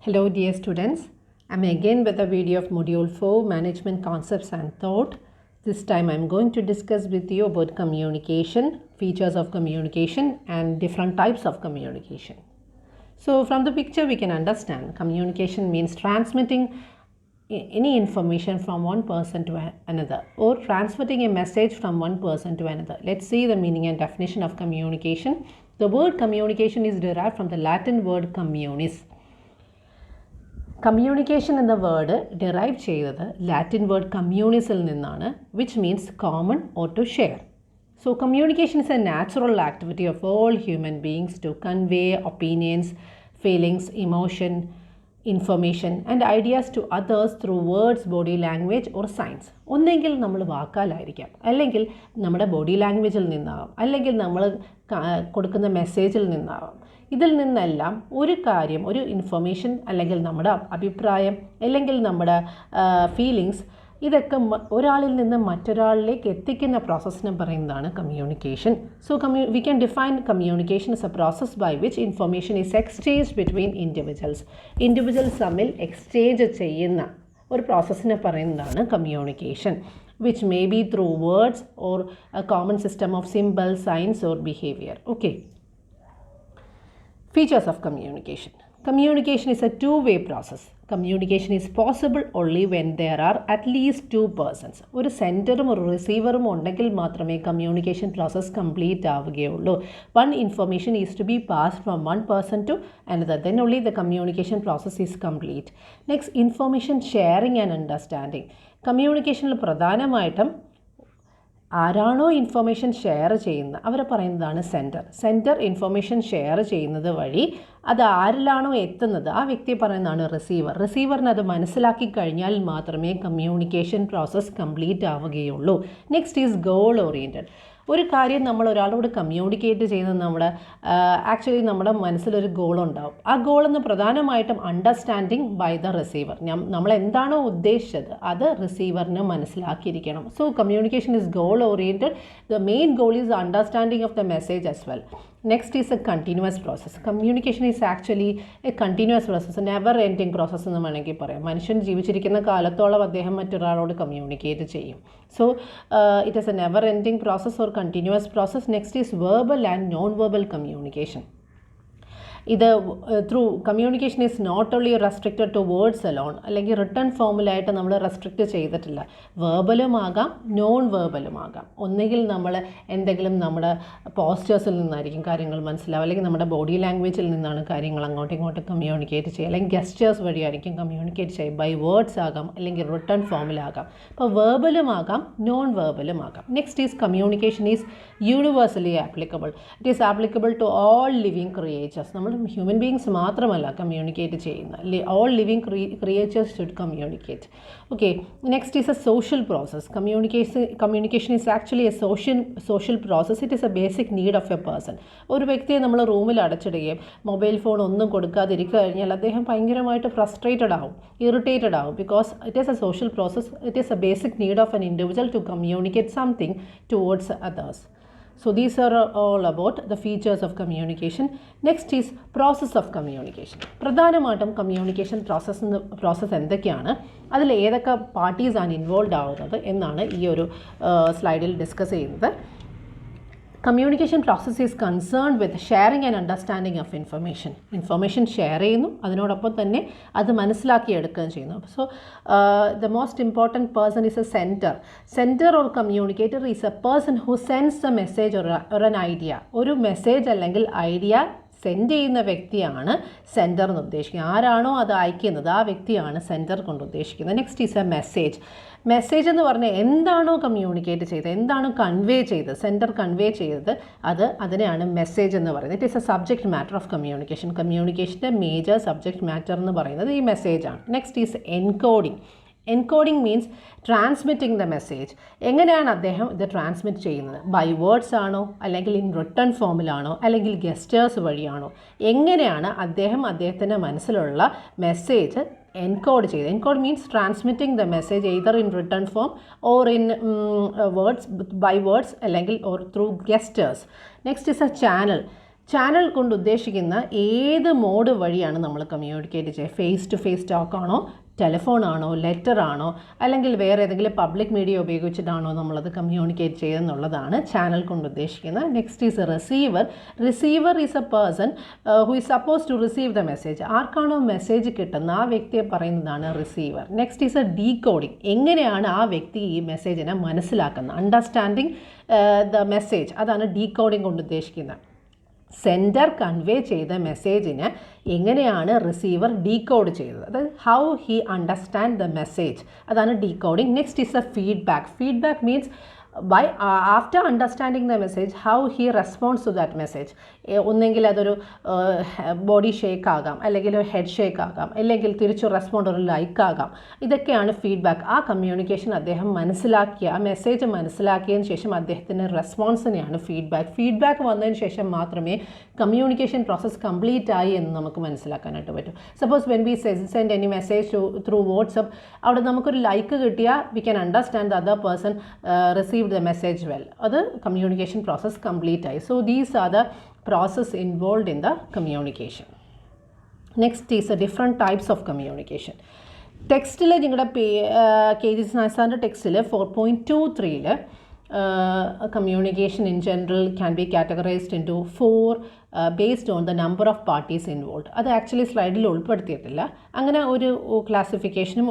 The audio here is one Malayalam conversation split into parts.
Hello dear students, I am again with a video of Module 4 Management Concepts and Thought. This time I am going to discuss with you about communication, features of communication and different types of communication. So from the picture we can understand communication means transmitting any information from one person to another or transmitting a message from one person to another. Let's see the meaning and definition of communication. The word communication is derived from the Latin word communis. Communication എന്ന വേർഡ് ഡെറൈവ് ചെയ്തത് ലാറ്റിൻ വേർഡ് കമ്മ്യൂണിസിൽ നിന്നാണ്, which means common or to share. So communication is a natural activity of all human beings to convey opinions, feelings, emotion, information and ideas to others through words, body language or signs. ഒന്നെങ്കിൽ നമ്മൾ വാക്കാലായിരിക്കാം, അല്ലെങ്കിൽ നമ്മുടെ ബോഡി ലാംഗ്വേജിൽ നിന്നാവാം, അല്ലെങ്കിൽ നമ്മൾ കൊടുക്കുന്ന മെസ്സേജിൽ നിന്നാവാം. ഇതിൽ നിന്നെല്ലാം ഒരു കാര്യം, ഒരു ഇൻഫർമേഷൻ, അല്ലെങ്കിൽ നമ്മുടെ അഭിപ്രായം, അല്ലെങ്കിൽ നമ്മുടെ ഫീലിങ്സ്, ഇതൊക്കെ ഒരാളിൽ നിന്ന് മറ്റൊരാളിലേക്ക് എത്തിക്കുന്ന പ്രോസസ്സിനെ പറയുന്നതാണ് communication. So we can define communication as a process by which information is exchanged between individuals. Individuals തമ്മിൽ എക്സ്ചേഞ്ച് ചെയ്യുന്ന ഒരു പ്രോസസ്സിനെ പറയുന്നതാണ് communication, which may be through words or a common system of symbols, signs or behavior. Okay. Features of communication. Communication is a two-way process. Communication is possible only when there are at least two persons. ഒരു സെൻറ്ററും ഒരു റിസീവറും ഉണ്ടെങ്കിൽ മാത്രമേ കമ്മ്യൂണിക്കേഷൻ പ്രോസസ് കംപ്ലീറ്റ് ആവുകയുള്ളൂ. One information is to be passed from one person to another. Then only the communication process is complete. Next, information sharing and understanding. കമ്മ്യൂണിക്കേഷനിൽ പ്രധാനമായിട്ടും ആരാണോ ഇൻഫർമേഷൻ ഷെയർ ചെയ്യുന്നത് അവരെ പറയുന്നതാണ് സെൻറ്റർ ഇൻഫർമേഷൻ ഷെയർ ചെയ്യുന്നത് വഴി അത് ആരിലാണോ എത്തുന്നത് ആ വ്യക്തിയെ പറയുന്നതാണ് റിസീവറിന് അത് മനസ്സിലാക്കി കഴിഞ്ഞാൽ മാത്രമേ കമ്മ്യൂണിക്കേഷൻ പ്രോസസ്സ് കംപ്ലീറ്റ് ആവുകയുള്ളൂ. Next is goal oriented. ഒരു കാര്യം നമ്മൾ ഒരാളോട് കമ്മ്യൂണിക്കേറ്റ് ചെയ്യുന്നത് ആക്ച്വലി നമ്മുടെ മനസ്സിലൊരു ഗോളുണ്ടാവും. ആ ഗോളെന്ന് പ്രധാനമായിട്ടും അണ്ടർസ്റ്റാൻഡിങ് ബൈ ദ റിസീവർ. നമ്മൾ എന്താണോ ഉദ്ദേശിച്ചത് അത് റിസീവറിന് മനസ്സിലാക്കിയിരിക്കണം. So communication is goal oriented. The main goal is understanding of the message as well. Next is a continuous process. Communication is actually a continuous process, a never ending process എന്ന് വേണമെങ്കിൽ പറയാം. മനുഷ്യൻ ജീവിച്ചിരിക്കുന്ന കാലത്തോളം അദ്ദേഹം മറ്റൊരാളോട് കമ്മ്യൂണിക്കേറ്റ് ചെയ്യും. So it is a never ending process or continuous process. Next is verbal and non verbal communication. ഇത് through communication is not only restricted to words alone, അല്ലെങ്കിൽ റിട്ടേൺ ഫോമിലായിട്ട് നമ്മൾ റെസ്ട്രിക്റ്റ് ചെയ്തിട്ടില്ല. വേർബലും ആകാം, നോൺ വേർബലും ആകാം. ഒന്നുകിൽ നമ്മൾ എന്തെങ്കിലും നമ്മുടെ പോസ്റ്റേഴ്സിൽ നിന്നായിരിക്കും കാര്യങ്ങൾ മനസ്സിലാവുക, അല്ലെങ്കിൽ നമ്മുടെ ബോഡി ലാംഗ്വേജിൽ നിന്നാണ് കാര്യങ്ങൾ അങ്ങോട്ടും ഇങ്ങോട്ടും കമ്മ്യൂണിക്കേറ്റ് ചെയ്യുക, അല്ലെങ്കിൽ ഗസ്റ്റേഴ്സ് വഴിയായിരിക്കും കമ്മ്യൂണിക്കേറ്റ് ചെയ്യുക. ബൈ വേർഡ്സ് ആകാം, അല്ലെങ്കിൽ റിട്ടേൺ ഫോമിലാകാം. അപ്പോൾ വേർബലും ആകാം, നോൺ വേർബലും ആകാം. Next is communication is universally applicable. It is applicable to all living creatures. നമ്മൾ ഹ്യൂമൻ ബീയിങ്സ് മാത്രമല്ല കമ്മ്യൂണിക്കേറ്റ് ചെയ്യുന്ന, all living creatures should communicate. Okay. Next is a social process. Communication is actually a social process. It is a basic need of a person. ഒരു വ്യക്തിയെ നമ്മൾ റൂമിൽ അടച്ചിടുകയും മൊബൈൽ ഫോൺ ഒന്നും കൊടുക്കാതിരിക്കുക കഴിഞ്ഞാൽ അദ്ദേഹം ഭയങ്കരമായിട്ട് ഫ്രസ്ട്രേറ്റഡ് ആവും, ഇറിറ്റേറ്റഡ് ആവും. Because it is a social process. It is a basic need of an individual to communicate something towards others. So these are all about the features of communication. Next is process of communication. പ്രധാനമായിട്ടും കമ്മ്യൂണിക്കേഷൻ പ്രോസസ്സ് എന്തൊക്കെയാണ്, അതിൽ ഏതൊക്കെ പാർട്ടീസാണ് ഇൻവോൾവ് ആവുന്നത് എന്നാണ് ഈ ഒരു സ്ലൈഡിൽ ഡിസ്കസ് ചെയ്യുന്നത്. Communication process is concerned with sharing and understanding of information. Information share ചെയ്യുന്നു, അതിനോടൊപ്പം തന്നെ അത് മനസ്സിലാക്കിയെടുക്കുകയും ചെയ്യുന്നു. So the most important person is a sender or communicator is a person who sends a message or an idea. ഒരു മെസ്സേജ് അല്ലെങ്കിൽ ഐഡിയ സെൻഡ് ചെയ്യുന്ന വ്യക്തിയാണ് സെൻറ്റർ എന്ന് ഉദ്ദേശിക്കുന്നത്. ആരാണോ അത് അയക്കുന്നത് ആ വ്യക്തിയാണ് സെൻറ്റർ കൊണ്ട് ഉദ്ദേശിക്കുന്നത്. നെക്സ്റ്റ് ഈസ് എ മെസ്സേജ് എന്ന് പറഞ്ഞാൽ എന്താണോ കമ്മ്യൂണിക്കേറ്റ് ചെയ്തത്, എന്താണോ കൺവേ ചെയ്തത്, സെൻറ്റർ കൺവേ ചെയ്തത് അതിനെയാണ് മെസ്സേജ് എന്ന് പറയുന്നത്. It is a subject matter of communication. കമ്മ്യൂണിക്കേഷൻ്റെ മേജർ സബ്ജക്റ്റ് മാറ്റർ എന്ന് പറയുന്നത് ഈ മെസ്സേജാണ്. Next is encoding means transmitting the message. എങ്ങനെയാണ് അദ്ദേഹം ഇത് ട്രാൻസ്മിറ്റ് ചെയ്യുന്നത്? ബൈ വേർഡ്സ് ആണോ, അല്ലെങ്കിൽ ഇൻ റിട്ടേൺ ഫോമിലാണോ, അല്ലെങ്കിൽ ഗസ്റ്റേഴ്സ് വഴിയാണോ? എങ്ങനെയാണ് അദ്ദേഹത്തിൻ്റെ മനസ്സിലുള്ള മെസ്സേജ് encode ചെയ്ത്. Encode means transmitting the message either in written form or in words, by words അല്ലെങ്കിൽ or through gestures. Next is a channel. Channel കൊണ്ട് ഉദ്ദേശിക്കുന്ന ഏത് മോഡ് വഴിയാണ് നമ്മൾ കമ്മ്യൂണിക്കേറ്റ് ചെയ്യുക? ഫേസ് ടു ഫേസ് ടോക്കാണോ, ടെലിഫോണാണോ, ലെറ്ററാണോ, അല്ലെങ്കിൽ വേറെ ഏതെങ്കിലും പബ്ലിക് മീഡിയ ഉപയോഗിച്ചിട്ടാണോ നമ്മളത് കമ്മ്യൂണിക്കേറ്റ് ചെയ്യുന്നുള്ളതാണ് ചാനൽ കൊണ്ട് ഉദ്ദേശിക്കുന്നത്. Next is a receiver. Receiver is a person who is suppose to receive the message. ആർക്കാണോ മെസ്സേജ് കിട്ടുന്ന ആ വ്യക്തിയെ പറയുന്നതാണ് receiver. Next is a decoding. എങ്ങനെയാണ് ആ വ്യക്തി ഈ മെസ്സേജിനെ മനസ്സിലാക്കുന്നത്? അണ്ടർസ്റ്റാൻഡിങ് ദ മെസ്സേജ്, അതാണ് ഡീകോഡിങ് കൊണ്ട് ഉദ്ദേശിക്കുന്നത്. സെൻഡർ കൺവേ ചെയ്ത മെസ്സേജിന് എങ്ങനെയാണ് റിസീവർ ഡീകോഡ് ചെയ്തത്, അതായത് how he understand the message, അതാണ് decoding. Next is a feedback. Feedback means by after understanding the message how he responds to that message. ഒന്നെങ്കിൽ അതൊരു ബോഡി ഷേക്ക് ആകാം, അല്ലെങ്കിൽ ഒരു ഹെഡ് ഷേക്ക് ആകാം, അല്ലെങ്കിൽ തിരിച്ചു റെസ്പോണ്ട് ഒരു ലൈക്ക് ആകാം. ഇതൊക്കെയാണ് ഫീഡ്ബാക്ക്. ആ കമ്മ്യൂണിക്കേഷൻ അദ്ദേഹം മനസ്സിലാക്കിയ, ആ മെസ്സേജ് മനസ്സിലാക്കിയതിന് ശേഷം അദ്ദേഹത്തിൻ്റെ റെസ്പോൺസിനെയാണ് ഫീഡ്ബാക്ക്. ഫീഡ്ബാക്ക് വന്നതിന് ശേഷം മാത്രമേ കമ്മ്യൂണിക്കേഷൻ പ്രോസസ്സ് കംപ്ലീറ്റ് ആയി എന്ന് നമുക്ക് മനസ്സിലാക്കാനായിട്ട് പറ്റും. Suppose when we send any message through WhatsApp, അവിടെ നമുക്കൊരു ലൈക്ക് കിട്ടിയാൽ we can understand the other person received the message well. അത് communication process complete ആയി. So these are the process involved in the communication. Next is a different types of communication. ടെക്സ്റ്റിൽ നിങ്ങളുടെ കെ ജി സാറിൻ്റെ ടെക്സ്റ്റിൽ 4.23 communication in general can be categorized into 4 based on the number of parties involved. അത് ആക്ച്വലി സ്ലൈഡിൽ ഉൾപ്പെടുത്തിയിട്ടില്ല. അങ്ങനെ ഒരു ക്ലാസിഫിക്കേഷനും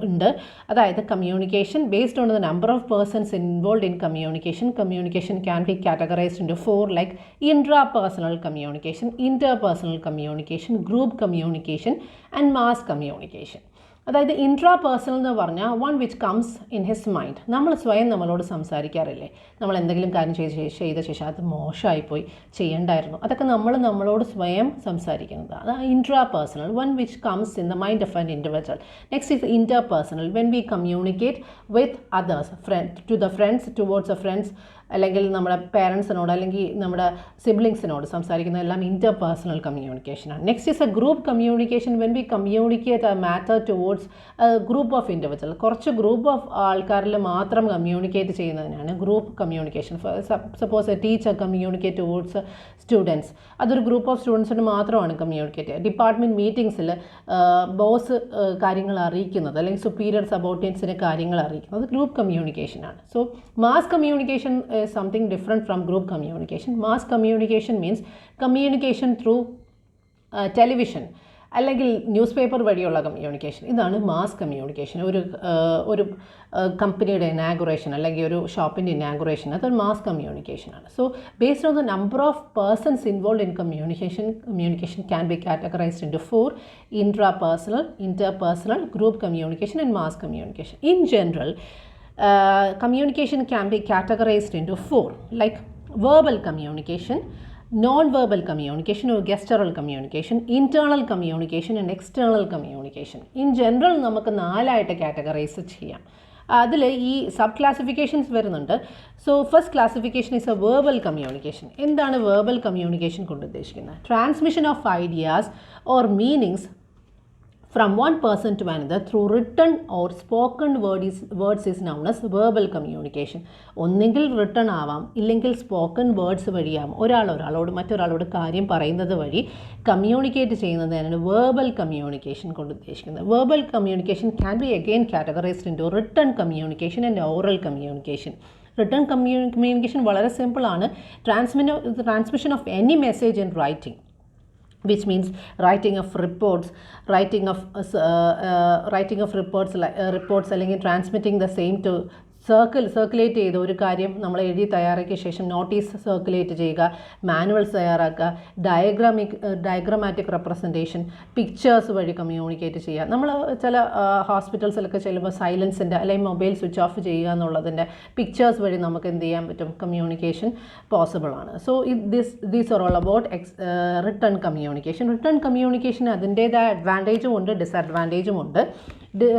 ഉണ്ട്. അതായത് communication based on the number of persons involve in communication can be categorised into 4 like intrapersonal communication, interpersonal communication, group communication and mass communication. അതായത് ഇൻട്രാപേഴ്സണൽ എന്ന് പറഞ്ഞാൽ one which comes in his mind. നമ്മൾ സ്വയം നമ്മളോട് സംസാരിക്കാറില്ലേ? നമ്മൾ എന്തെങ്കിലും കാര്യം ചെയ്ത ശേഷം അത് മോശമായിപ്പോയി, ചെയ്യണ്ടായിരുന്നു, അതൊക്കെ നമ്മളോട് സ്വയം സംസാരിക്കുന്നത്. അത് intrapersonal, one which comes in the mind of an individual. Next is interpersonal, when we communicate with others, friends towards a friends, അല്ലെങ്കിൽ നമ്മുടെ പേരൻസിനോട് അല്ലെങ്കിൽ നമ്മുടെ സിബ്ലിങ്സിനോട് സംസാരിക്കുന്ന എല്ലാം ഇൻ്റർപേഴ്സണൽ കമ്മ്യൂണിക്കേഷനാണ്. Next is a group communication, when we communicate a matter towards group of individual. കുറച്ച് ഗ്രൂപ്പ് ഓഫ് ആൾക്കാരിൽ മാത്രം കമ്മ്യൂണിക്കേറ്റ് ചെയ്യുന്നതിനാണ് group communication. Suppose a teacher communicate towards students, അതൊരു ഗ്രൂപ്പ് ഓഫ് സ്റ്റുഡൻസിന് മാത്രമാണ് കമ്മ്യൂണിക്കേറ്റ് ചെയ്യുക. ഡിപ്പാർട്ട്മെൻറ്റ് മീറ്റിംഗ്സിൽ ബോസ് കാര്യങ്ങൾ അറിയിക്കുന്നത് അല്ലെങ്കിൽ സുപ്പീരിയർ സബോർഡിനേറ്റ്സിന് കാര്യങ്ങൾ അറിയിക്കുന്നത് ഗ്രൂപ്പ് കമ്മ്യൂണിക്കേഷനാണ്. So mass communication something different from group communication. Mass communication means communication through television അല്ലെങ്കിൽ ന്യൂസ് പേപ്പർ വഴിയുള്ള കമ്മ്യൂണിക്കേഷൻ. ഇതാണ് മാസ് കമ്മ്യൂണിക്കേഷൻ. ഒരു കമ്പനിയുടെ ഇനാഗുറേഷൻ അല്ലെങ്കിൽ ഒരു ഷോപ്പിൻ്റെ ഇനാഗുറേഷൻ, അതൊരു മാസ് കമ്മ്യൂണിക്കേഷനാണ്. So based on the number of persons involve in communication can be categorised into 4 intrapersonal, interpersonal, group communication and mass communication. In general communication can be categorized into 4 like verbal communication, non-verbal communication or gestural communication, internal communication and external communication. In general നമുക്ക് 4 ആയിട്ട് കാറ്റഗറൈസ് ചെയ്യാം. അതിൽ ഈ സബ് ക്ലാസിഫിക്കേഷൻസ് വരുന്നുണ്ട്. So first classification is A verbal communication. എന്താണ് വേർബൽ കമ്മ്യൂണിക്കേഷൻ കൊണ്ട് ഉദ്ദേശിക്കുന്നത്? Transmission of ideas or meanings from one person to another through written or spoken words is known as verbal communication. ഒന്നെങ്കിൽ റിട്ടൺ ആവാം, ഇല്ലെങ്കിൽ സ്പോക്കൺ വേർഡ്സ് വഴിയാവാം. ഒരാളോട് മറ്റൊരാളോട് കാര്യം പറയുന്നത് വഴി കമ്മ്യൂണിക്കേറ്റ് ചെയ്യുന്നതിനാണ് വേർബൽ കമ്മ്യൂണിക്കേഷൻ കൊണ്ട് ഉദ്ദേശിക്കുന്നത്. Verbal communication can B again categorised into written communication and oral communication. Written communication വളരെ സിമ്പിളാണ്. Transmission of any message in writing, which means writing of reports അല്ലെങ്കിൽ transmitting the same to circulate ചെയ്ത ഒരു കാര്യം നമ്മൾ എഴുതി തയ്യാറാക്കിയ ശേഷം നോട്ടീസ് സർക്കുലേറ്റ് ചെയ്യുക, മാനുവൽസ് തയ്യാറാക്കുക, ഡയഗ്രമാറ്റിക് റെപ്രസെൻറ്റേഷൻ, പിക്ചേഴ്സ് വഴി കമ്മ്യൂണിക്കേറ്റ് ചെയ്യുക. നമ്മൾ ചില ഹോസ്പിറ്റൽസിലൊക്കെ ചെല്ലുമ്പോൾ സൈലൻസിൻ്റെ അല്ലെങ്കിൽ മൊബൈൽ സ്വിച്ച് ഓഫ് ചെയ്യുക എന്നുള്ളതിൻ്റെ പിക്ചേഴ്സ് വഴി നമുക്ക് എന്ത് ചെയ്യാൻ പറ്റും? കമ്മ്യൂണിക്കേഷൻ പോസിബിൾ ആണ്. So these are all about written communication. Written communication അതിൻ്റേതായ അഡ്വാൻറ്റേജും ഉണ്ട്, ഡിസഡ്വാൻറ്റേജും ഉണ്ട്.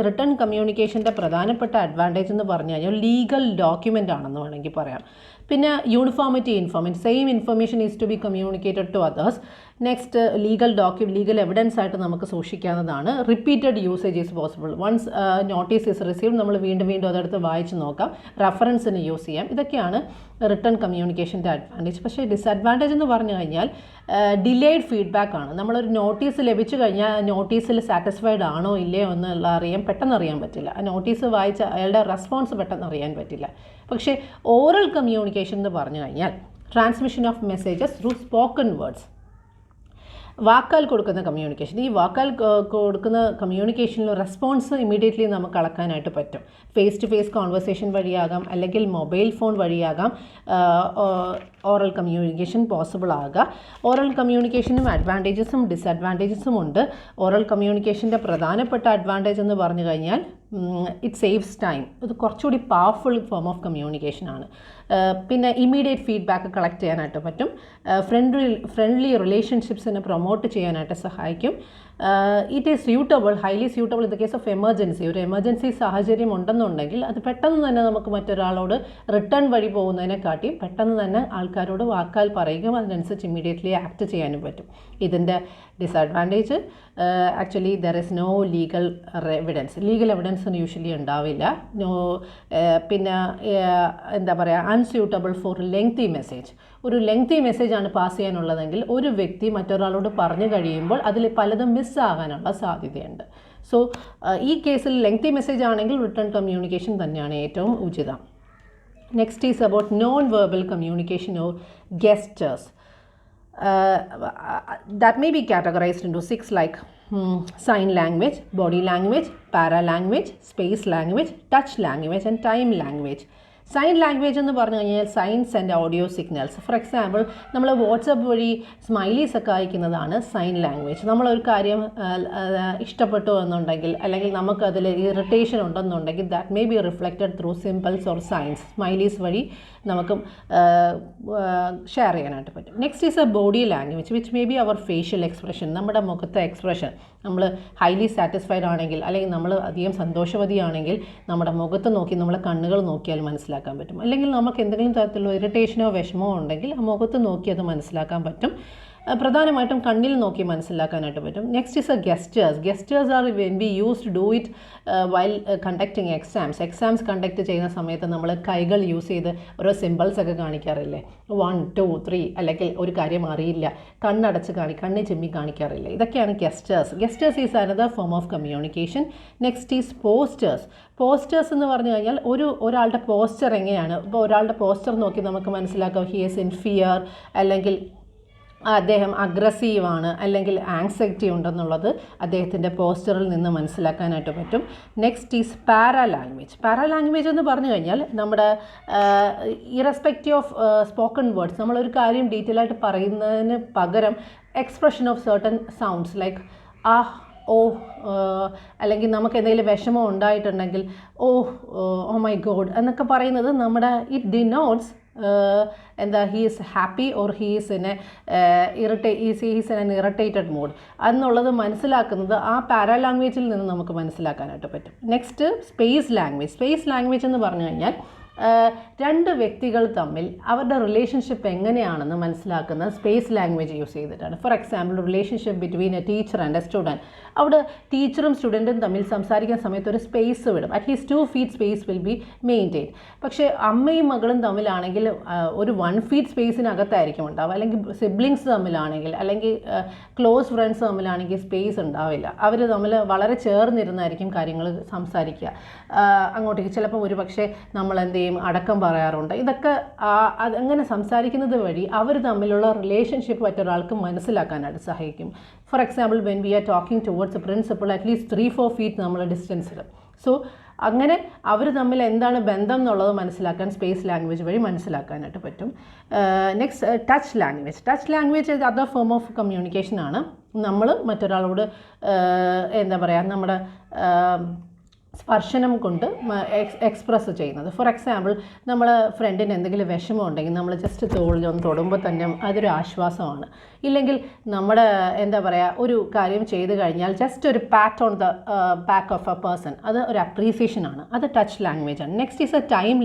റിട്ടൺ കമ്മ്യൂണിക്കേഷൻ്റെ പ്രധാനപ്പെട്ട അഡ്വാൻറ്റേജ് എന്ന് പറഞ്ഞു കഴിഞ്ഞാൽ ലീഗൽ ഡോക്യുമെൻ്റ് ആണെന്ന് വേണമെങ്കിൽ പറയാം. പിന്നെ uniformity information, same information is to be communicated to others. Next legal evidence ആയിട്ട് നമുക്ക് സൂക്ഷിക്കാവുന്നതാണ്. Repeated usage is possible. Once notice is received നമ്മൾ വീണ്ടും വീണ്ടും അതെടുത്ത് വായിച്ച് നോക്കാം, റെഫറൻസിന് യൂസ് ചെയ്യാം. ഇതൊക്കെയാണ് റിട്ടേൺ കമ്മ്യൂണിക്കേഷൻ്റെ അഡ്വാൻറ്റേജ്. പക്ഷേ ഡിസഡ്വാൻറ്റേജ് എന്ന് പറഞ്ഞു കഴിഞ്ഞാൽ ഡിലേഡ് ഫീഡ്ബാക്ക് ആണ്. നമ്മളൊരു നോട്ടീസ് ലഭിച്ചു കഴിഞ്ഞാൽ നോട്ടീസിൽ സാറ്റിസ്ഫൈഡ് ആണോ ഇല്ലയോ എന്നുള്ള പെട്ടെന്ന് അറിയാൻ പറ്റില്ല. ആ നോട്ടീസ് വായിച്ച അയാളുടെ റെസ്പോൺസ് പെട്ടെന്ന് അറിയാൻ പറ്റില്ല. പക്ഷേ ഓറൽ കമ്മ്യൂണിക്കേഷൻ എന്ന് പറഞ്ഞു കഴിഞ്ഞാൽ transmission of messages through spoken words, വാക്കാൽ കൊടുക്കുന്ന കമ്മ്യൂണിക്കേഷൻ. ഈ വാക്കാൽ കൊടുക്കുന്ന കമ്മ്യൂണിക്കേഷനിൽ റെസ്പോൺസ് ഇമ്മീഡിയറ്റ്ലി നമുക്ക് അളക്കാനായിട്ട് പറ്റും. ഫേസ് ടു ഫേസ് കോൺവെർസേഷൻ വഴിയാകാം, അല്ലെങ്കിൽ മൊബൈൽ ഫോൺ വഴിയാകാം ഓറൽ കമ്മ്യൂണിക്കേഷൻ പോസിബിൾ ആകുക. ഓറൽ കമ്മ്യൂണിക്കേഷനും അഡ്വാൻറ്റേജസും ഡിസഡ്വാൻറ്റേജസും ഉണ്ട്. ഓറൽ കമ്മ്യൂണിക്കേഷൻ്റെ പ്രധാനപ്പെട്ട അഡ്വാൻറ്റേജ് എന്ന് പറഞ്ഞു കഴിഞ്ഞാൽ ഇറ്റ് സേവ്സ് ടൈം. ഇത് കുറച്ചുകൂടി പവർഫുൾ ഫോം ഓഫ് കമ്മ്യൂണിക്കേഷനാണ്. പിന്നെ ഇമ്മീഡിയറ്റ് ഫീഡ്ബാക്ക് കളക്ട് ചെയ്യാനായിട്ട് പറ്റും. ഫ്രണ്ട്ലി റിലേഷൻഷിപ്സിനെ പ്രൊമോട്ട് ചെയ്യാനായിട്ട് സഹായിക്കും. It is highly suitable in the case of emergency. ഒരു എമർജൻസി സാഹചര്യം ഉണ്ടെന്നുണ്ടെങ്കിൽ അത് പെട്ടെന്ന് തന്നെ നമുക്ക് മറ്റൊരാളോട് റിട്ടേൺ വഴി പോകുന്നതിനെക്കാട്ടി പെട്ടെന്ന് തന്നെ ആൾക്കാരോട് വാക്കാൽ പറയുകയും അതിനനുസരിച്ച് ഇമ്മീഡിയറ്റ്ലി ആക്ട് ചെയ്യാനും പറ്റും. ഇതിൻ്റെ disadvantage actually there is no legal evidence usually ഉണ്ടാവില്ല. പിന്നെ എന്താ പറയുക, അൺസ്യൂട്ടബിൾ ഫോർ ലെങ്തി മെസ്സേജ്. ഒരു ലെങ്തി മെസ്സേജാണ് പാസ് ചെയ്യാനുള്ളതെങ്കിൽ ഒരു വ്യക്തി മറ്റൊരാളോട് പറഞ്ഞു കഴിയുമ്പോൾ അതിൽ പലതും മിസ്സാകാനുള്ള സാധ്യതയുണ്ട്. സോ ഈ കേസിൽ ലെങ്തി മെസ്സേജ് ആണെങ്കിൽ റിട്ടേൺ കമ്മ്യൂണിക്കേഷൻ തന്നെയാണ് ഏറ്റവും ഉചിതം. Next is about non verbal communication or ഗെസ്റ്റേഴ്സ്. That may be categorized into 6 like sign language, body language, para language, space language, touch language and time language. Sign language എന്ന് പറഞ്ഞു കഴിഞ്ഞാൽ signs and audio signals. For example നമ്മൾ വാട്സപ്പ് വഴി സ്മൈലീസ് ഒക്കെ അയക്കുന്നതാണ് സൈൻ ലാംഗ്വേജ്. നമ്മളൊരു കാര്യം ഇഷ്ടപ്പെട്ടു എന്നുണ്ടെങ്കിൽ, അല്ലെങ്കിൽ നമുക്കതിൽ ഇറിറ്റേഷൻ ഉണ്ടെന്നുണ്ടെങ്കിൽ that may be reflected through symbols or signs, smileys വഴി നമുക്ക് ഷെയർ ചെയ്യാനായിട്ട് പറ്റും. Next is a body language which may be our facial expression. നമ്മുടെ മുഖത്തെ എക്സ്പ്രഷൻ, നമ്മൾ ഹൈലി സാറ്റിസ്ഫൈഡ് ആണെങ്കിൽ, അല്ലെങ്കിൽ നമ്മൾ അധികം സന്തോഷവതിയാണെങ്കിൽ നമ്മുടെ മുഖത്ത് നോക്കി, നമ്മളെ കണ്ണുകൾ നോക്കിയാൽ മനസ്സിലാക്കാൻ പറ്റും. അല്ലെങ്കിൽ നമുക്ക് എന്തെങ്കിലും തരത്തിലുള്ള ഇറിറ്റേഷനോ വിഷമോ ഉണ്ടെങ്കിൽ ആ മുഖത്ത് നോക്കി അത് മനസ്സിലാക്കാൻ പറ്റും. പ്രധാനമായിട്ടും കണ്ണിൽ നോക്കി മനസ്സിലാക്കാനായിട്ട് പറ്റും. Next is a gestures are when we use to do it while conducting exams conduct ചെയ്യുന്ന സമയത്ത് നമ്മൾ കൈകൾ യൂസ് ചെയ്ത് ഓരോ സിമ്പിൾസ് ഒക്കെ കാണിക്കാറില്ലേ, 1 2 3, അല്ലെങ്കിൽ ഒരു കാര്യം അറിയില്ല കണ്ണ് ചിമ്മി കാണിക്കാറില്ലേ. ഇതൊക്കെയാണ് gestures is another form of communication. Next is postures എന്ന് പറഞ്ഞു കഴിഞ്ഞാൽ ഒരാളുടെ പോസ്റ്റർ എങ്ങനെയാണ്. ഇപ്പോൾ ഒരാളുടെ പോസ്റ്റർ നോക്കി നമുക്ക് മനസ്സിലാക്കാം ഹി ഈസ് ഇൻ ഫിയർ, അല്ലെങ്കിൽ അദ്ദേഹം അഗ്രസീവാണ്, അല്ലെങ്കിൽ ആങ്സൈറ്റി ഉണ്ടെന്നുള്ളത് അദ്ദേഹത്തിൻ്റെ പോസ്റ്ററിൽ നിന്ന് മനസ്സിലാക്കാനായിട്ട് പറ്റും. നെക്സ്റ്റ് ഈസ് പാരാ ലാംഗ്വേജ് എന്ന് പറഞ്ഞു കഴിഞ്ഞാൽ നമ്മുടെ ഇറസ്പെക്റ്റീവ് ഓഫ് സ്പോക്കൺ വേർഡ്സ്, നമ്മളൊരു കാര്യം ഡീറ്റെയിൽ ആയിട്ട് പറയുന്നതിന് പകരം expression of certain sounds like oh, അല്ലെങ്കിൽ നമുക്ക് എന്തെങ്കിലും വിഷമം ഉണ്ടായിട്ടുണ്ടെങ്കിൽ ഓ മൈ ഗോഡ് എന്നൊക്കെ പറയുന്നത് നമ്മുടെ it denotes he is happy or he is in an irritated mood എന്നുള്ളത് മനസ്സിലാക്കുന്നത് ആ പാരാ ലാംഗ്വേജിൽ നിന്ന് നമുക്ക് മനസ്സിലാക്കാനായിട്ട് പറ്റും. നെക്സ്റ്റ് സ്പേസ് ലാംഗ്വേജ് എന്ന് പറഞ്ഞു കഴിഞ്ഞാൽ രണ്ട് വ്യക്തികൾ തമ്മിൽ അവരുടെ റിലേഷൻഷിപ്പ് എങ്ങനെയാണെന്ന് മനസ്സിലാക്കുന്ന സ്പേസ് ലാംഗ്വേജ് യൂസ് ചെയ്തിട്ടാണ്. For example relationship between A teacher and A student. അവിടെ ടീച്ചറും സ്റ്റുഡൻറ്റും തമ്മിൽ സംസാരിക്കുന്ന സമയത്ത് ഒരു സ്പേസ് വിടും. At least 2 feet space will be maintain. പക്ഷേ അമ്മയും മകളും തമ്മിലാണെങ്കിൽ ഒരു 1 feet സ്പേസിനകത്തായിരിക്കും ഉണ്ടാവുക. അല്ലെങ്കിൽ സിബ്ലിങ്സ് തമ്മിലാണെങ്കിൽ, അല്ലെങ്കിൽ ക്ലോസ് ഫ്രണ്ട്സ് തമ്മിലാണെങ്കിൽ സ്പേസ് ഉണ്ടാവില്ല. അവർ തമ്മിൽ വളരെ ചേർന്നിരുന്നായിരിക്കും കാര്യങ്ങൾ സംസാരിക്കുക. അങ്ങോട്ടേക്ക് ചിലപ്പോൾ ഒരു പക്ഷേ നമ്മൾ എന്ത് ചെയ്യും, അടക്കം പറയാറുണ്ട്. ഇതൊക്കെ അങ്ങനെ സംസാരിക്കുന്നത് വഴി അവർ തമ്മിലുള്ള റിലേഷൻഷിപ്പ് മറ്റൊരാൾക്ക് മനസ്സിലാക്കാനായിട്ട് സഹായിക്കും. For example when we are talking towards a principal at least 3-4 feet നമ്മൾ ഡിസ്റ്റൻസിൽ. സോ അങ്ങനെ അവർ തമ്മിൽ എന്താണ് ബന്ധം എന്നുള്ളത് മനസ്സിലാക്കാൻ സ്പേസ് ലാംഗ്വേജ് വഴി മനസ്സിലാക്കാനായിട്ട് പറ്റും. Next touch language other form of communication ആണ്. നമ്മൾ മറ്റൊരാളോട് എന്താ പറയുക, നമ്മുടെ സ്പർശനം കൊണ്ട് എക്സ്പ്രസ് ചെയ്യുന്നത്. ഫോർ എക്സാമ്പിൾ നമ്മൾ ഫ്രണ്ടിന് എന്തെങ്കിലും വിഷമം ഉണ്ടെങ്കിൽ നമ്മൾ ജസ്റ്റ് തോളിലൊന്ന് തൊടുമ്പോൾ തന്നെ അതൊരു ആശ്വാസമാണ്. ഇല്ലെങ്കിൽ നമ്മുടെ എന്താ പറയുക, ഒരു കാര്യം ചെയ്ത് കഴിഞ്ഞാൽ ജസ്റ്റ് ഒരു pat on the back of a person, അത് ഒരു അപ്രീസിയേഷനാണ്. അത് ടച്ച് ലാംഗ്വേജ് ആണ്. Next is a time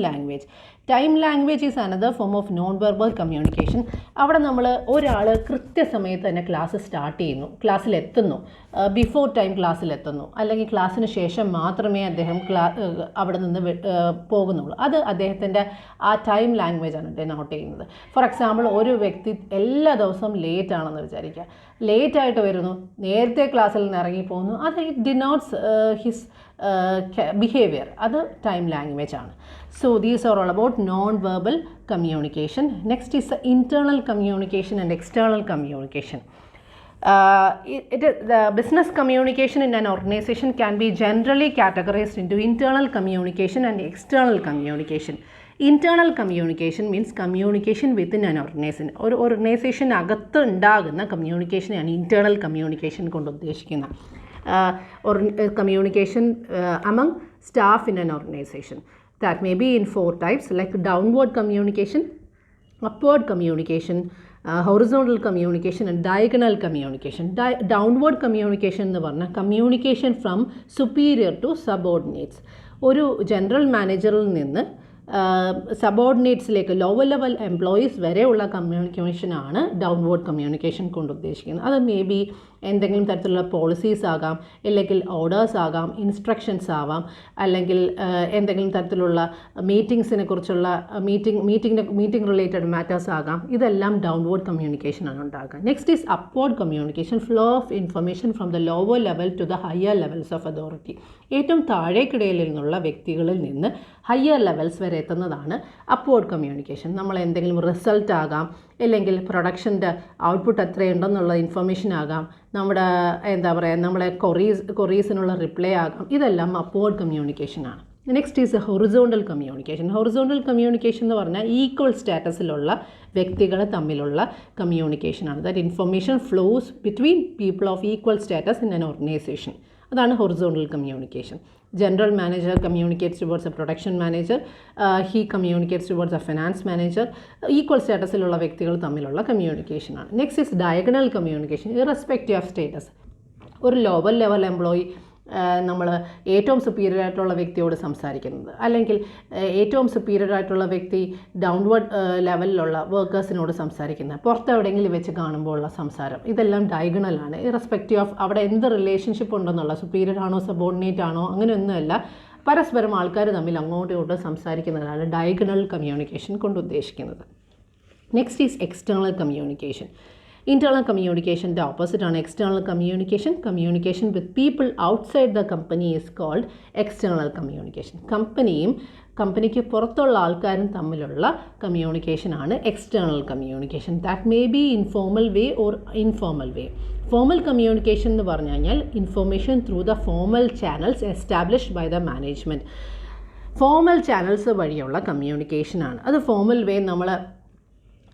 time language is another form of non verbal communication. അവിടെ നമ്മൾ ഒരാൾ കൃത്യസമയത്ത് തന്നെ ക്ലാസ് സ്റ്റാർട്ട് ചെയ്യുന്നു, ക്ലാസ്സിലെത്തുന്നു, ബിഫോർ ടൈം ക്ലാസ്സിലെത്തുന്നു, അല്ലെങ്കിൽ ക്ലാസ്സിന് ശേഷം മാത്രമേ അദ്ദേഹം അവിടെ നിന്ന് പോകുന്നുള്ളൂ. അത് അദ്ദേഹത്തിൻ്റെ ആ ടൈം ലാംഗ്വേജാണ് ഡെനോട്ട് ചെയ്യുന്നത്. ഫോർ എക്സാമ്പിൾ, ഒരു വ്യക്തി എല്ലാ ദിവസവും ലേറ്റ് ആണെന്ന് വിചാരിക്കുക, ലേറ്റായിട്ട് വരുന്നു, നേരത്തെ ക്ലാസ്സിൽ നിന്ന് ഇറങ്ങിപ്പോകുന്നു, അത് ഇറ്റ് ഡിനോട്ട്സ് ഹിസ് ബിഹേവിയർ. അത് ടൈം ലാംഗ്വേജ് ആണ്. So these are all about non verbal communication. Next is internal communication and external communication. The business communication in an organization can be generally categorized into internal communication and external communication. Internal communication means communication within an organization. ഒരു ഓർഗനൈസേഷനകത്ത് ഉണ്ടാകുന്ന കമ്മ്യൂണിക്കേഷനെയാണ് ഇന്റേണൽ കമ്മ്യൂണിക്കേഷൻ കൊണ്ട് ഉദ്ദേശിക്കുന്നത്. Communication among staff in an organization. That may be in 4 types, like downward communication, upward communication, horizontal communication and diagonal communication. Downward communication എന്ന് പറഞ്ഞാൽ communication from superior to subordinates. ഒരു ജനറൽ മാനേജറിൽ നിന്ന് സബോർഡിനേറ്റ്സിലേക്ക് ലോവർ ലെവൽ എംപ്ലോയീസ് വരെയുള്ള കമ്മ്യൂണിക്കേഷനാണ് ഡൗൺവേർഡ് കമ്മ്യൂണിക്കേഷൻ കൊണ്ട് ഉദ്ദേശിക്കുന്നത്. അത് മേ ബി എന്തെങ്കിലും തരത്തിലുള്ള പോളിസീസ് ആകാം, അല്ലെങ്കിൽ ഓർഡേഴ്സ് ആകാം, ഇൻസ്ട്രക്ഷൻസ് ആവാം, അല്ലെങ്കിൽ എന്തെങ്കിലും തരത്തിലുള്ള മീറ്റിംഗ്സിനെ കുറിച്ചുള്ള മീറ്റിംഗ് റിലേറ്റഡ് മാറ്റേഴ്സ് ആകാം. ഇതെല്ലാം ഡൗൺവേർഡ് കമ്മ്യൂണിക്കേഷനാണ് ഉണ്ടാകുക. Next is upward communication, flow of information from the lower level two the higher levels of authority. ഏറ്റവും താഴേക്കിടയിൽ നിന്നുള്ള വ്യക്തികളിൽ നിന്ന് ഹയർ ലെവൽസ് വരെ എത്തുന്നതാണ് അപ്വേർഡ് കമ്മ്യൂണിക്കേഷൻ. നമ്മൾ എന്തെങ്കിലും റിസൾട്ട് ആകാം, അല്ലെങ്കിൽ പ്രൊഡക്ഷൻ്റെ ഔട്ട്പുട്ട് എത്രയുണ്ടെന്നുള്ള ഇൻഫർമേഷൻ ആകാം, നമ്മുടെ നമ്മളെ കൊറീസിനുള്ള റിപ്ലൈ ആകാം. ഇതെല്ലാം അപ്വേർഡ് കമ്മ്യൂണിക്കേഷനാണ്. Next is horizontal communication. Horizontal communication എന്ന് പറഞ്ഞാൽ ഈക്വൽ സ്റ്റാറ്റസിലുള്ള വ്യക്തികൾ തമ്മിലുള്ള കമ്മ്യൂണിക്കേഷനാണ്. That information flows between people of equal status in an organisation. അതാണ് horizontal communication. General manager communicates towards a production manager, he communicates towards a finance manager. Equal statusലുള്ള വ്യക്തികൾ തമ്മിലുള്ള കമ്മ്യൂണിക്കേഷനാണ്. Next is diagonal communication, irrespective of status. ഒരു ലോവർ ലെവൽ എംപ്ലോയി നമ്മൾ ഏറ്റവും സുപ്പീരിയർ ആയിട്ടുള്ള വ്യക്തിയോട് സംസാരിക്കുന്നത്, അല്ലെങ്കിൽ ഏറ്റവും സുപ്പീരിയർ ആയിട്ടുള്ള വ്യക്തി ഡൗൺവേർഡ് ലെവലിലുള്ള വർക്കേഴ്സിനോട് സംസാരിക്കുന്നത്, പുറത്തെവിടെയെങ്കിലും വെച്ച് കാണുമ്പോൾ ഉള്ള സംസാരം, ഇതെല്ലാം ഡയഗണലാണ്. ഇറസ്പെക്റ്റീവ് ഓഫ് അവിടെ എന്ത് റിലേഷൻഷിപ്പ് ഉണ്ടെന്നുള്ള, സുപ്പീരിയർ ആണോ സബോർഡിനേറ്റ് ആണോ അങ്ങനെയൊന്നുമല്ല, പരസ്പരം ആൾക്കാർ തമ്മിൽ അങ്ങോട്ടും ഇങ്ങോട്ടും സംസാരിക്കുന്നതാണ് ഡയഗണൽ കമ്മ്യൂണിക്കേഷൻ കൊണ്ട് ഉദ്ദേശിക്കുന്നത്. Next is external communication. Internal communication the opposite on external communication. Communication with people outside the company is called external communication. കമ്പനിക്ക് പുറത്തുള്ള ആൾക്കാരും തമ്മിലുള്ള കമ്മ്യൂണിക്കേഷനാണ് external communication. That may be in formal way or informal way. Formal communication എന്ന് പറഞ്ഞു കഴിഞ്ഞാൽ information through the formal channels established by the management. Formal channels വഴിയുള്ള കമ്മ്യൂണിക്കേഷനാണ്. അത് ഫോർമൽ വേ നമ്മൾ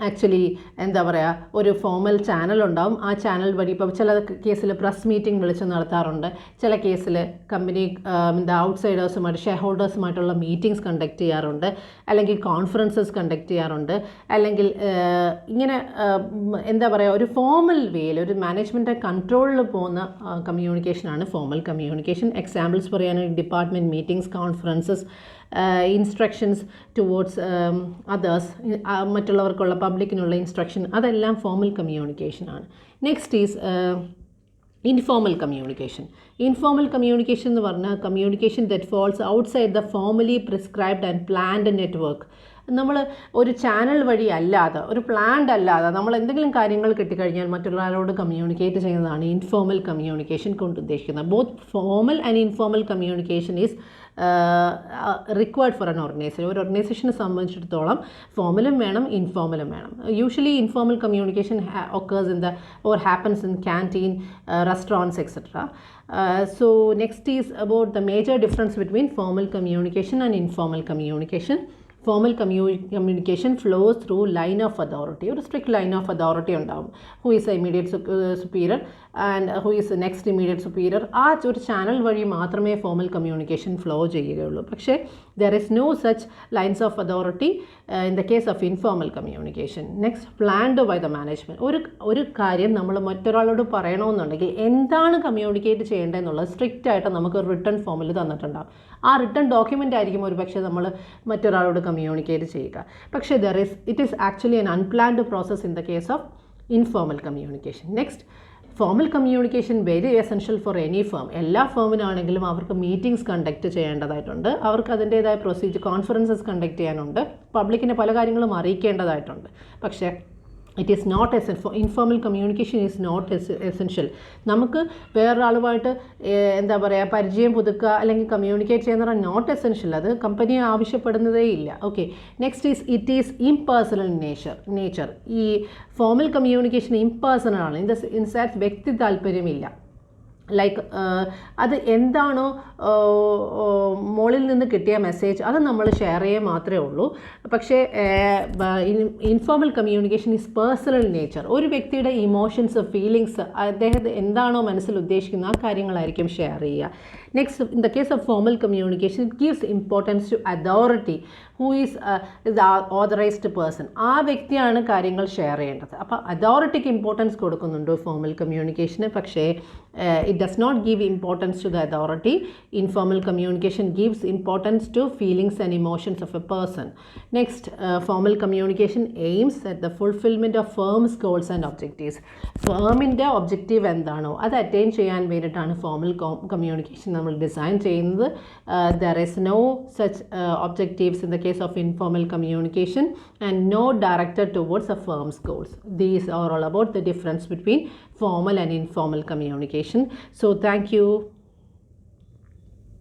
ആക്ച്വലി ഒരു ഫോർമൽ ചാനൽ ഉണ്ടാവും. ആ ചാനൽ വഴി ഇപ്പോൾ ചില കേസിൽ പ്രസ് മീറ്റിംഗ് വിളിച്ച് നടത്താറുണ്ട്. ചില കേസിൽ കമ്പനി ഔട്ട്സൈഡേഴ്സുമായിട്ട് ഷെയർ ഹോൾഡേഴ്സുമായിട്ടുള്ള മീറ്റിംഗ്സ് കണ്ടക്ട് ചെയ്യാറുണ്ട്, അല്ലെങ്കിൽ കോൺഫറൻസസ് കണ്ടക്ട് ചെയ്യാറുണ്ട്, അല്ലെങ്കിൽ ഇങ്ങനെ ഒരു ഫോർമൽ വേയിൽ ഒരു മാനേജ്മെൻറ്റ് കൺട്രോളിൽ പോകുന്ന കമ്മ്യൂണിക്കേഷനാണ് ഫോർമൽ കമ്മ്യൂണിക്കേഷൻ. എക്സാമ്പിൾസ് പറയുകയാണെങ്കിൽ department meetings, conferences, instructions towards others, മറ്റുള്ളവർക്കുള്ള പബ്ലിക്കിനുള്ള ഇൻസ്ട്രക്ഷൻ, അതെല്ലാം ഫോർമൽ കമ്മ്യൂണിക്കേഷനാണ്. Next is informal communication. Informal communication എന്ന് പറഞ്ഞാൽ communication that falls outside the formally prescribed and planned network. നമ്മൾ ഒരു ചാനൽ വഴി അല്ലാതെ, ഒരു പ്ലാൻഡ് അല്ലാതെ നമ്മൾ എന്തെങ്കിലും കാര്യങ്ങൾ കിട്ടിക്കഴിഞ്ഞാൽ മറ്റൊരാളോട് കമ്മ്യൂണിക്കേറ്റ് ചെയ്യുന്നതാണ് ഇൻഫോർമൽ കമ്മ്യൂണിക്കേഷൻ കൊണ്ട് ഉദ്ദേശിക്കുന്നത്. Both formal and informal communication is required for an organisation. ഒരു ഓർഗനൈസേഷനെ സംബന്ധിച്ചിടത്തോളം ഫോർമലും വേണം, ഇൻഫോർമലും വേണം. Usually informal communication occurs in the or happens in canteen, restaurants, etc. So next is about the major difference between formal communication and informal communication. Formal communication flows through line of authority. ഒരു സ്ട്രിക്റ്റ് ലൈൻ ഓഫ് അതോറിറ്റി ഉണ്ടാകും. Who is immediate superior and who is next immediate superior. ആ ഒരു ചാനൽ വഴി മാത്രമേ ഫോർമൽ കമ്മ്യൂണിക്കേഷൻ ഫ്ലോ ചെയ്യുകയുള്ളൂ. പക്ഷേ there is no such lines of authority in the case of informal communication. Next, planned by the management. ഒരു കാര്യം നമ്മൾ മറ്റൊരാളോട് പറയണമെന്നുണ്ടെങ്കിൽ എന്താണ് കമ്മ്യൂണിക്കേറ്റ് ചെയ്യേണ്ടതെന്നുള്ളത് സ്ട്രിക്റ്റ് ആയിട്ട് നമുക്ക് റിട്ടേൺ ഫോമിൽ തന്നിട്ടുണ്ടാകും. ആ റിട്ടേൺ ഡോക്യുമെൻ്റ് ആയിരിക്കും ഒരു പക്ഷേ നമ്മൾ മറ്റൊരാളോട് കമ്മ്യൂണിക്കേറ്റ് ചെയ്യുക. പക്ഷേ it is actually an unplanned process in the case of informal communication. Next, formal communication very essential for any firm. എല്ലാ ഫേമിനാണെങ്കിലും അവർക്ക് മീറ്റിംഗ്സ് കണ്ടക്ട് ചെയ്യേണ്ടതായിട്ടുണ്ട്, അവർക്ക് അതിൻ്റേതായ പ്രൊസീജിയർ കോൺഫറൻസസ് കണ്ടക്ട് ചെയ്യാനുണ്ട്, പബ്ലിക്കിനെ പല കാര്യങ്ങളും അറിയിക്കേണ്ടതായിട്ടുണ്ട്. പക്ഷേ it is not informal communication is not essential. നമുക്ക് വേറൊരാളുമായിട്ട് എന്താ പറയുക പരിചയം പുതുക്കുക അല്ലെങ്കിൽ കമ്മ്യൂണിക്കേറ്റ് ചെയ്യുന്ന നോട്ട് എസെൻഷ്യൽ, അത് കമ്പനി ആവശ്യപ്പെടുന്നതേ ഇല്ല. Okay, next it is impersonal nature. ഈ ഫോർമൽ കമ്മ്യൂണിക്കേഷൻ ഇംപേഴ്സണൽ ആണ്, ഇൻ സെൻസ് വ്യക്തി താല്പര്യമില്ല. ലൈക്ക് അത് എന്താണോ മുകളിൽ നിന്ന് കിട്ടിയ മെസ്സേജ് അത് നമ്മൾ ഷെയർ ചെയ്യുക മാത്രമേ ഉള്ളൂ. പക്ഷേ informal communication is personal nature. ഒരു വ്യക്തിയുടെ ഇമോഷൻസ്, ഫീലിങ്സ്, അദ്ദേഹത്തെ എന്താണോ മനസ്സിൽ ഉദ്ദേശിക്കുന്നത് ആ കാര്യങ്ങളായിരിക്കും ഷെയർ ചെയ്യുക. Next, in the case of formal communication it gives importance to authority who is the authorized person. ആ വ്യക്തിയാണ് കാര്യങ്ങൾ ഷെയർ ചെയ്യേണ്ടത്. അപ്പോൾ അതോറിറ്റിക്ക് ഇമ്പോർട്ടൻസ് കൊടുക്കുന്നുണ്ട് ഫോർമൽ കമ്മ്യൂണിക്കേഷന്. പക്ഷേ it does not give importance to the authority. Informal communication gives importance to feelings and emotions of a person. Next, formal communication aims at the fulfillment of firm's goals and objectives. ഫേമിൻ്റെ ഒബ്ജക്റ്റീവ് എന്താണോ അത് അറ്റൈൻ ചെയ്യാൻ വേണ്ടിയിട്ടാണ് ഫോർമൽ കമ്മ്യൂണിക്കേഷൻ നമ്മൾ ഡിസൈൻ ചെയ്യുന്നത്. There is no such objectives in the case of informal communication and no directed towards a firm's goals. These are all about the difference between formal and informal communication. So thank you.